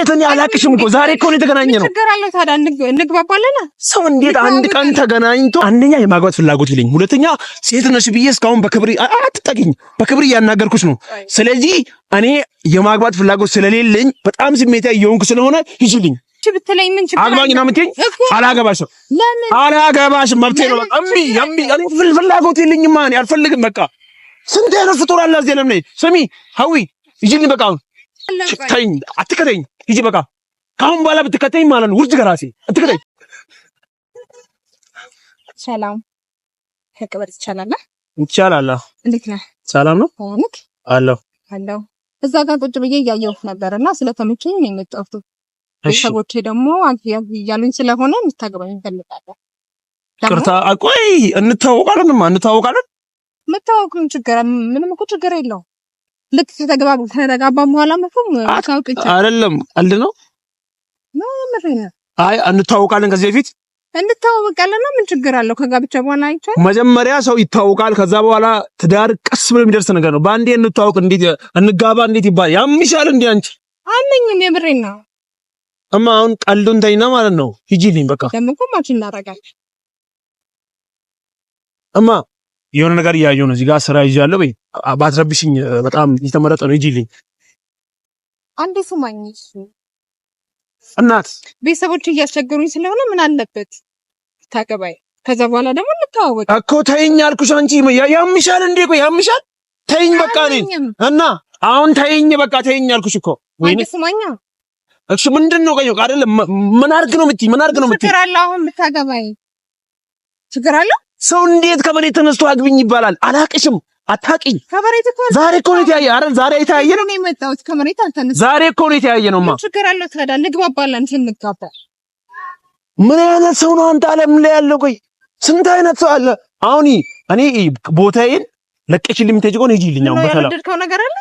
እኔ አላቅሽም እኮ ዛሬ እኮ ነው የተገናኘነው። ችግር አለው ታዲያ እንግባባለን። ሰው እንዴት አንድ ቀን ተገናኝቶ አንደኛ የማግባት ፍላጎት ይለኝ፣ ሁለተኛ ሴት ነሽ ብዬ እስካሁን በክብር አትጠቂኝ፣ በክብር እያናገርኩሽ ነው። ስለዚህ እኔ የማግባት ፍላጎት ስለሌለኝ በጣም ስሜታዊ እየሆንኩ ስለሆነ ሂጂልኝ። ብትለኝ ምን ችግር አግባኝ ነው የምትይኝ? አላገባሽም። ለምን አላገባሽም? መብቴ ነው። በቃ እምቢ እኔ ፍላጎት የለኝማ፣ እኔ አልፈልግም። በቃ ስንት አይነት ፍጡር አለ እዚህ ዓለም ላይ። ስሚ ሀዊ ሂጂልኝ። በቃ ተይኝ፣ አትከተይኝ። ሂጂ በቃ። ካሁን በኋላ ብትከተይኝ ማለት ነው ውርጅ ከራሴ አትከተይኝ። ሰላም ከቀበጥ ይቻላል? ይቻላል። እንዴት ነህ? ሰላም ነው አለሁ። እዛ ጋር ቁጭ ብዬ እያየሁት ነበርና ስለተመቸኝ ነው የመጣሁት። ሰዎቼ ደግሞ እያሉኝ ስለሆነ እንታገባኝ እንፈልጋለን። ቅርታ ቆይ እንታወቃለን። መታወቅም ችግር ምንም እኮ ችግር የለውም። ልክ ከተጋባን በኋላ መፍሁም አይደለም። ቀልድ ነው። አይ እንታወቃለን። ከዚህ በፊት እንታወቃለን። ምን ችግር አለው? ከጋብቻ በኋላ አይቻል። መጀመሪያ ሰው ይታወቃል። ከዛ በኋላ ትዳር ቀስ ብሎ የሚደርስ ነገር ነው። በአንዴ እንታወቅ እንዴት እንጋባ እንዴት ይባል? ያምሻል እንዴ አንቺ? አመኝም የምሬን ነው። እማ አሁን ቀልዱን ተይና ማለት ነው። ሂጂልኝ በቃ። ለምን ቆማች እናረጋለን? እማ የሆነ ነገር እያየሁ ነው። እዚህ ጋር ስራ ይዣለሁ። በይ ባትረብሽኝ በጣም የተመረጠ ነው። ሂጂልኝ አንዴ ስማኝ። እሱ እናት ቤተሰቦች እያስቸገሩኝ ስለሆነ ምን አለበት ታገባይ። ከዛ በኋላ ደግሞ እንተዋወቅ እኮ። ተይኝ አልኩሽ። አንቺ ያምሻል እንዴ? ቆይ ያምሻል። ተይኝ በቃ ነኝ እና አሁን ተይኝ በቃ። ተይኝ አልኩሽ እኮ። ወይኔ ስማኛ። እሺ ምንድነው? ቆይ አይደለም ምን አድርግ ነው የምትይ? ምን አድርግ ነው የምትይ? ችግር አለ አሁን ብታገባይ ችግር አለ? ሰው እንዴት ከመሬት ተነስቶ አግቢኝ ይባላል? አላቅሽም፣ አታቂኝ። ከመሬት እኮ ዛሬ እኮ ነው የተያየ አይደል? ዛሬ የተያየ ነው የመጣሁት። ከመሬት አልተነሳም። ዛሬ እኮ ነው የተያየ ነውማ። ችግር አለ ታዲያ እንግባባለን። ስንጋባ ምን አይነት ሰው ነው አንተ ዓለም ላይ ያለው? ቆይ ስንት አይነት ሰው አለ። አሁን እኔ ቦታዬን ለቀሽልኝ የምትሄጂ ከሆነ ሂጂልኝ። አሁን በሰላም ያደርከው ነገር አለ።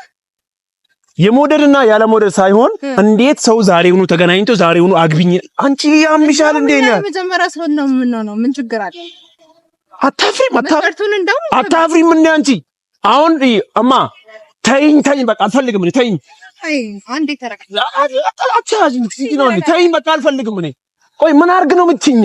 የሞደድና ያለ ሞደድ ሳይሆን እንዴት ሰው ዛሬውኑ ተገናኝቶ ዛሬውኑ አግቢኝ። አንቺ ያምሻል እንዴ? ነው መጀመሪያ ሰው ነው ምን ችግር አለ? አታፍሪም? አታፍሪም እንዴ አንቺ? አሁን እማ ተይኝ በቃ አልፈልግም። እኔ ተይኝ። አይ አንዴ ተረክ ተይኝ በቃ አልፈልግም። እኔ ቆይ ምን አድርግ ነው የምትይኝ?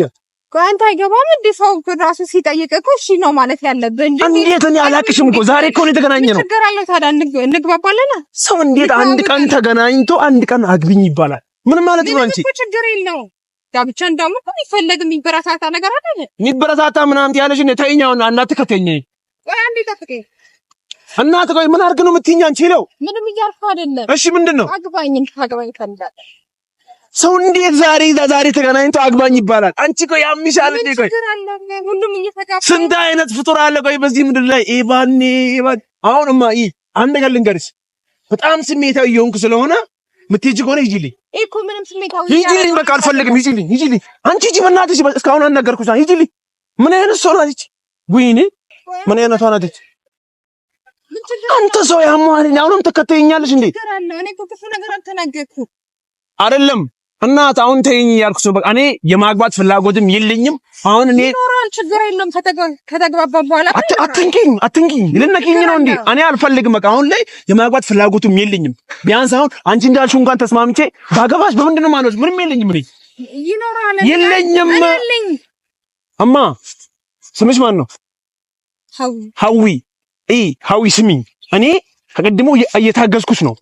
ቆይ አንተ አይገባም እንዴ? ሰው ራሱ ሲጠይቅ እኮ እሺ ነው ማለት ያለብህ እንጂ እንዴት? እኔ አላቅሽም እኮ ዛሬ እኮ ነው የተገናኘነው። ችግር አለው ታዲያ እንግባባለን። ሰው እንዴት አንድ ቀን ተገናኝቶ አንድ ቀን አግቢኝ ይባላል? ምን ማለት ነው አንቺ? ችግር የለውም። ጋብቻ እንደውም እኮ ይፈልግ የሚበረታታ ነገር አይደል? የሚበረታታ ምናምን ያለሽ ነው። ተይኝ አሁን አትከተኝ። ቆይ አንዴ ጠብቀኝ እናት። ቆይ ምን አድርግ ነው የምትይኝ አንቺ? ነው ምንም እያልኩ አይደለም። እሺ ምንድነው? አግባኝ ፈልጋለሁ። ሰው እንዴት ዛሬ ተገናኝቶ አግባኝ ይባላል? አንቺ ቆይ ያምሻል እንዴ? ቆይ ሁሉም እየተጋባ ስንት አይነት ፍጡር አለ። ቆይ በዚህ ምድር ላይ ኤባኔ አሁንማ አንድ ነገር ልንገርሽ፣ በጣም ስሜታዊ እየሆንኩ ስለሆነ ምትሄጂ ከሆነ ሂጂልኝ እኮ። ምንም ስሜታዊ ሂጂልኝ በቃ አልፈልግም። ሂጂልኝ አንቺ ሂጂ በእናትሽ። እስካሁን አልነገርኩሽ። ሂጂልኝ። ምን አይነት ሰው ናት? ወይኔ ምን አይነቷ ናት? አንተ ሰው ያሟልኝ። አሁንም ተከተይኛለሽ እንዴ? እኔ እኮ ክፉ ነገር አልተናገርኩም አይደለም እናት። አሁን ተይኝ ያልኩሽ በቃ። እኔ የማግባት ፍላጎትም የለኝም። አሁን እኔ ይኖራል፣ ችግር የለም። ከተግባባን በኋላ አትንኪኝ ልነኪኝ ነው እንዴ? እኔ አልፈልግም በቃ። አሁን ላይ የማግባት ፍላጎትም የለኝም። ቢያንስ አሁን አንቺ እንዳልሽው እንኳን ተስማምቼ ባገባሽ በምንድን ነው ማለት? ምንም የለኝም። እኔ ይኖራል የለኝም። እማ ስምሽ ማን ነው? ሀዊ ሀዊ ስሚኝ፣ እኔ ከቀድሞ እየታገዝኩሽ ነው።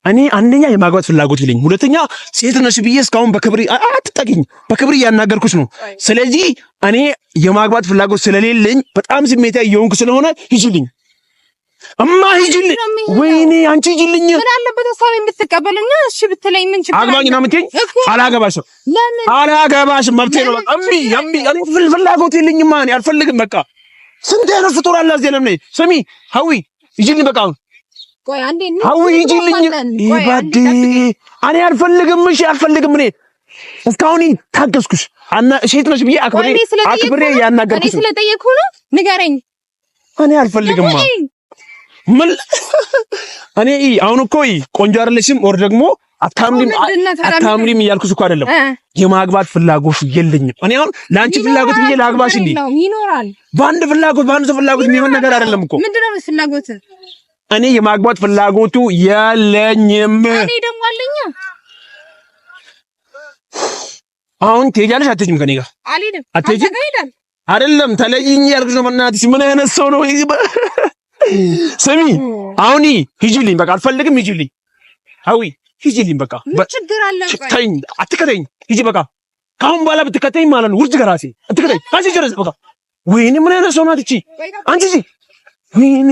እኔ አንደኛ የማግባት ፍላጎት ይለኝ፣ ሁለተኛ ሴት ነሽ ብዬ እስካሁን በክብር አትጠቂኝ፣ በክብር እያናገርኩሽ ነው። ስለዚህ እኔ የማግባት ፍላጎት ስለሌለኝ በጣም ስሜታዊ እየሆንኩ ስለሆነ ሂጂልኝ እማ፣ ሂጂልኝ። ወይኔ አንቺ ሂጂልኝ። ምን አለበት ሀሳብ የምትቀበለኝ? እሺ ብትለኝ ምን ችግር? አግባኝ ነው የምትይኝ? አላገባሽም። ለምን አላገባሽም? መብቴ ነው በቃ። እምቢ እኔ ፍላጎት የለኝማ። እኔ አልፈልግም በቃ። ስንት አይነት ፍጡር አለ እዚህ ዓለም ላይ። ስሚ ሀዊ ሂጂልኝ በቃ። ቆይ አንዴ ነው ሀዊ ሂጂልኝ። ይባዲ እኔ አልፈልግም። እሺ አልፈልግም። እኔ እስካሁን ታገዝኩሽ። ሴት ነሽ ብዬ አክብሬ ያናገርኩሽ። እኔ ስለጠየቅኩ ነው። ንገረኝ። እኔ አልፈልግማ። ምን እኔ አሁን እኮ ቆንጆ አይደለሽም ኦር ደግሞ አታምሪም እያልኩሽ እኮ አይደለም። የማግባት ፍላጎት የለኝም። እኔ አሁን ለአንቺ ፍላጎት ብዬ ላግባሽ እንዴ? ይኖራል። በአንድ ሰው ፍላጎት የሚሆን ነገር አይደለም እኮ። ምንድነው ፍላጎት? እኔ የማግባት ፍላጎቱ የለኝም። እኔ ደግሞ አለኝ። አሁን ትሄጃለሽ አትሄጂም? ከኔ ጋር አልሄድም። አትሄጂም አይደለም ተለይኝ ያልኩሽ ነው። በእናትሽ ምን አይነት ሰው ነው? ስሚ አሁን ሂጂልኝ፣ በቃ አልፈልግም። ሂጂልኝ ሀዊ ሂጂልኝ፣ በቃ ችግር አለ። ተይኝ፣ አትከተይኝ፣ ሂጂ በቃ። ካሁን በኋላ ብትከተይኝ ማለት ነው ውርድ ከራሴ አትከተይኝ። አንቺ ጀረስ በቃ። ወይኔ ምን አይነት ሰው ናት እቺ? አንቺ ወይኔ